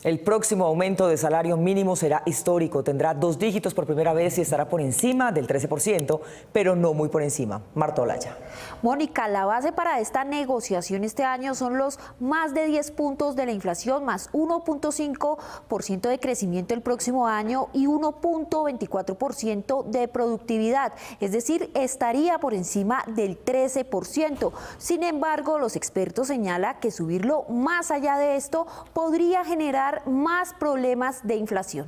El próximo aumento de salario mínimo será histórico, tendrá 2 dígitos por primera vez y estará por encima del 13%, pero no muy por encima. Marta Olaya. Mónica, la base para esta negociación este año son los más de 10 puntos de la inflación, más 1.5% de crecimiento el próximo año y 1.24% de productividad, es decir, estaría por encima del 13%. Sin embargo, los expertos señalan que subirlo más allá de esto podría generar más problemas de inflación.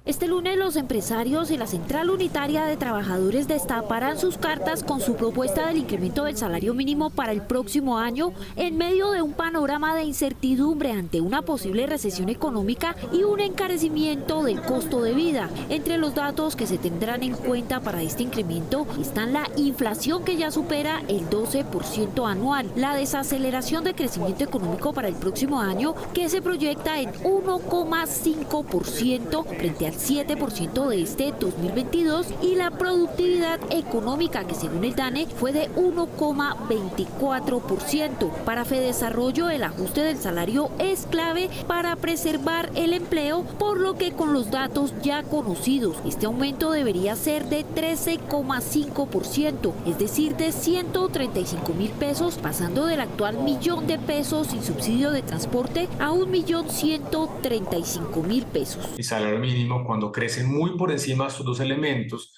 Este lunes los empresarios y la Central Unitaria de Trabajadores destaparán sus cartas con su propuesta del incremento del salario mínimo para el próximo año en medio de un panorama de incertidumbre ante una posible recesión económica y un encarecimiento del costo de vida. Entre los datos que se tendrán en cuenta para este incremento están la inflación, que ya supera el 12% anual, la desaceleración de crecimiento económico para el próximo año, que se proyecta en 1,5% frente al 7% de este 2022, y la productividad económica, que según el DANE fue de 1,24%. Para Fedesarrollo, el ajuste del salario es clave para preservar el empleo, por lo que con los datos ya conocidos, este aumento debería ser de 13,5%, es decir, de 135.000 pesos, pasando del actual $1.000.000 sin subsidio de transporte a $1.135.000 pesos. El salario mínimo, cuando crecen muy por encima de estos dos elementos,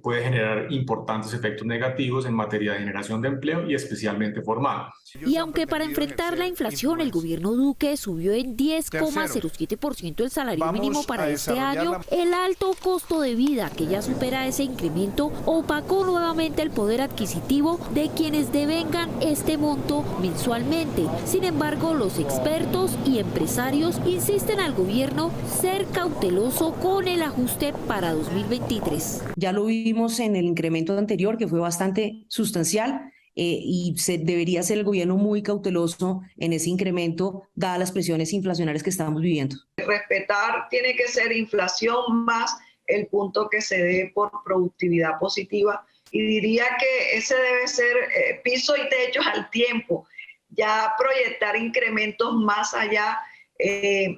puede generar importantes efectos negativos en materia de generación de empleo y especialmente formal. Y aunque para enfrentar la inflación el gobierno Duque subió en 10,07% el salario mínimo para este año, el alto costo de vida, que ya supera ese incremento, opacó nuevamente el poder adquisitivo de quienes devengan este monto mensualmente. Sin embargo, los expertos y empresarios insisten al gobierno ser cauteloso con el ajuste para 2023. Ya lo vimos en el incremento anterior, que fue bastante sustancial, y debería ser el gobierno muy cauteloso en ese incremento, dadas las presiones inflacionarias que estamos viviendo. Respetar tiene que ser inflación más el punto que se dé por productividad positiva, y diría que ese debe ser piso y techo al tiempo. Ya proyectar incrementos más allá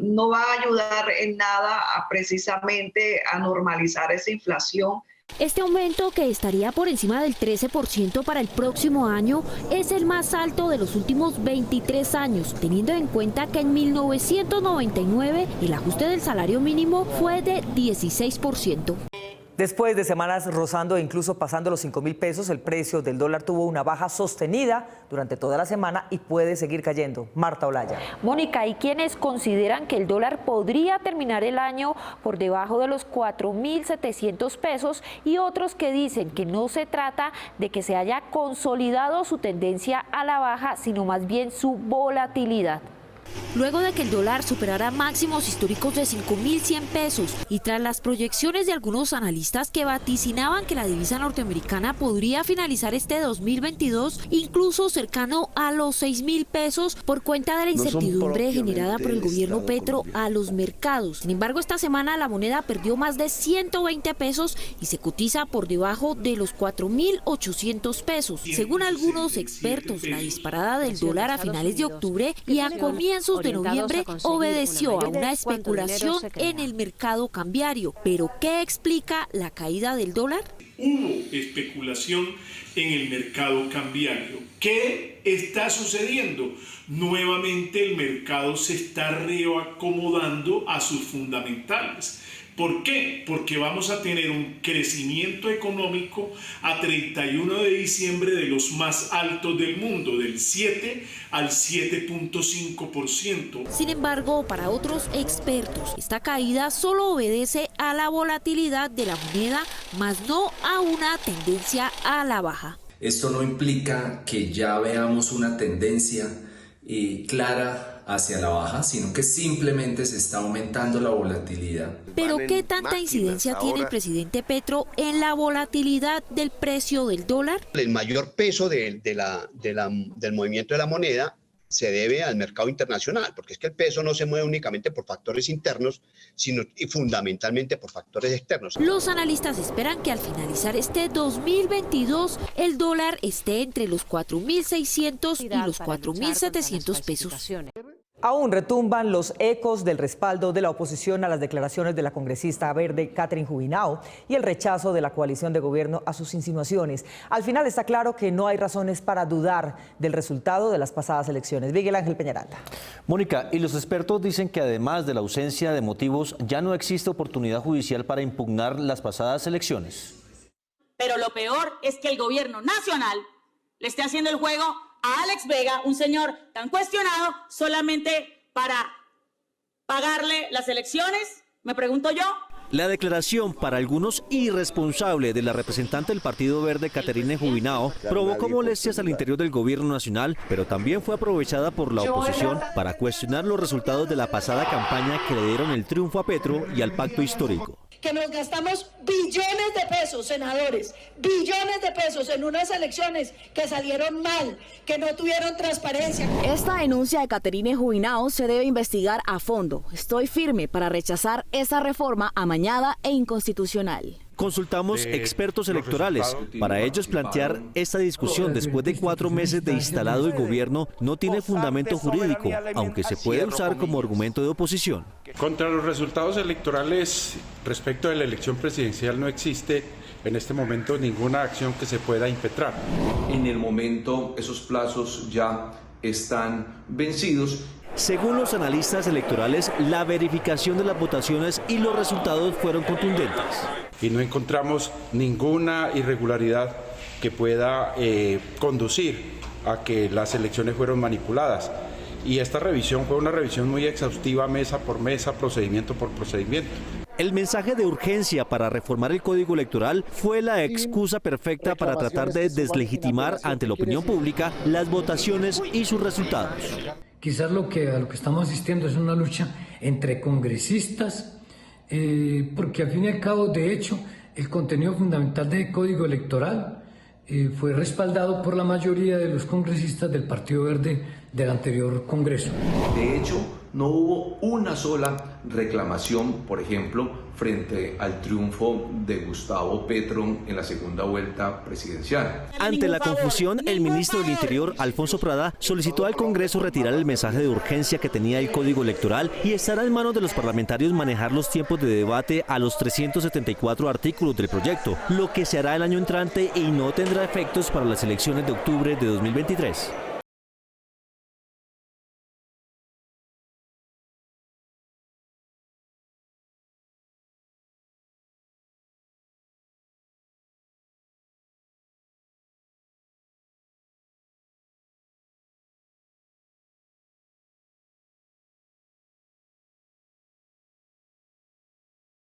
no va a ayudar en nada precisamente a normalizar esa inflación. Este aumento, que estaría por encima del 13% para el próximo año, es el más alto de los últimos 23 años, teniendo en cuenta que en 1999 el ajuste del salario mínimo fue de 16%. Después de semanas rozando e incluso pasando los 5.000 pesos, el precio del dólar tuvo una baja sostenida durante toda la semana y puede seguir cayendo. Marta Olaya. Mónica, hay quienes consideran que el dólar podría terminar el año por debajo de los 4.700 pesos y otros que dicen que no se trata de que se haya consolidado su tendencia a la baja, sino más bien su volatilidad. Luego de que el dólar superara máximos históricos de 5.100 pesos y tras las proyecciones de algunos analistas que vaticinaban que la divisa norteamericana podría finalizar este 2022 incluso cercano a los 6.000 pesos por cuenta de la incertidumbre generada por el gobierno Petro a los mercados. Sin embargo, esta semana la moneda perdió más de 120 pesos y se cotiza por debajo de los 4.800 pesos. Según algunos expertos, la disparada del dólar a finales de octubre y a comienzos de noviembre obedeció a una especulación en el mercado cambiario. ¿Pero qué explica la caída del dólar? Especulación en el mercado cambiario. ¿Qué está sucediendo? Nuevamente el mercado se está reacomodando a sus fundamentales. ¿Por qué? Porque vamos a tener un crecimiento económico a 31 de diciembre de los más altos del mundo, del 7 al 7.5%. Sin embargo, para otros expertos, esta caída solo obedece a la volatilidad de la moneda, más no a una tendencia a la baja. Esto no implica que ya veamos una tendencia clara hacia la baja, sino que simplemente se está aumentando la volatilidad. Pero ¿qué tanta incidencia tiene el presidente Petro en la volatilidad del precio del dólar? El mayor peso del movimiento de la moneda se debe al mercado internacional, porque es que el peso no se mueve únicamente por factores internos, sino y fundamentalmente por factores externos. Los analistas esperan que al finalizar este 2022 el dólar esté entre los 4.600 y los 4.700 pesos. Aún retumban los ecos del respaldo de la oposición a las declaraciones de la congresista verde Catherine Jubinao y el rechazo de la coalición de gobierno a sus insinuaciones. Al final está claro que no hay razones para dudar del resultado de las pasadas elecciones. Miguel Ángel Peñaranda. Mónica, y los expertos dicen que además de la ausencia de motivos, ya no existe oportunidad judicial para impugnar las pasadas elecciones. Pero lo peor es que el gobierno nacional le esté haciendo el juego a Alex Vega, un señor tan cuestionado, solamente para pagarle las elecciones, me pregunto yo. La declaración, para algunos irresponsable, de la representante del Partido Verde, Catherine Jubinao, provocó molestias al interior del gobierno nacional, pero también fue aprovechada por la oposición para cuestionar los resultados de la pasada campaña que le dieron el triunfo a Petro y al pacto histórico. Que nos gastamos billones de pesos, senadores, billones de pesos en unas elecciones que salieron mal, que no tuvieron transparencia. Esta denuncia de Catherine Jubinao se debe investigar a fondo. Estoy firme para rechazar esa reforma amañada e inconstitucional. Consultamos expertos electorales. Para ellos, plantear esta discusión después de 4 meses de instalado el gobierno no tiene fundamento jurídico, aunque se puede usar como argumento de oposición. Contra los resultados electorales respecto de la elección presidencial no existe en este momento ninguna acción que se pueda impetrar. En el momento esos plazos ya están vencidos. Según los analistas electorales, la verificación de las votaciones y los resultados fueron contundentes. Y no encontramos ninguna irregularidad que pueda conducir a que las elecciones fueron manipuladas. Y esta revisión fue una revisión muy exhaustiva, mesa por mesa, procedimiento por procedimiento. El mensaje de urgencia para reformar el Código Electoral fue la excusa perfecta para tratar de deslegitimar ante la opinión pública las votaciones y sus resultados. Quizás a lo que estamos asistiendo es una lucha entre congresistas, porque al fin y al cabo, de hecho, el contenido fundamental del Código Electoral fue respaldado por la mayoría de los congresistas del Partido Verde del anterior Congreso. De hecho, no hubo una sola reclamación, por ejemplo, frente al triunfo de Gustavo Petro en la segunda vuelta presidencial. Ante la confusión, el ministro del Interior, Alfonso Prada, solicitó al Congreso retirar el mensaje de urgencia que tenía el Código Electoral y estará en manos de los parlamentarios manejar los tiempos de debate a los 374 artículos del proyecto, lo que se hará el año entrante y no tendrá efectos para las elecciones de octubre de 2023.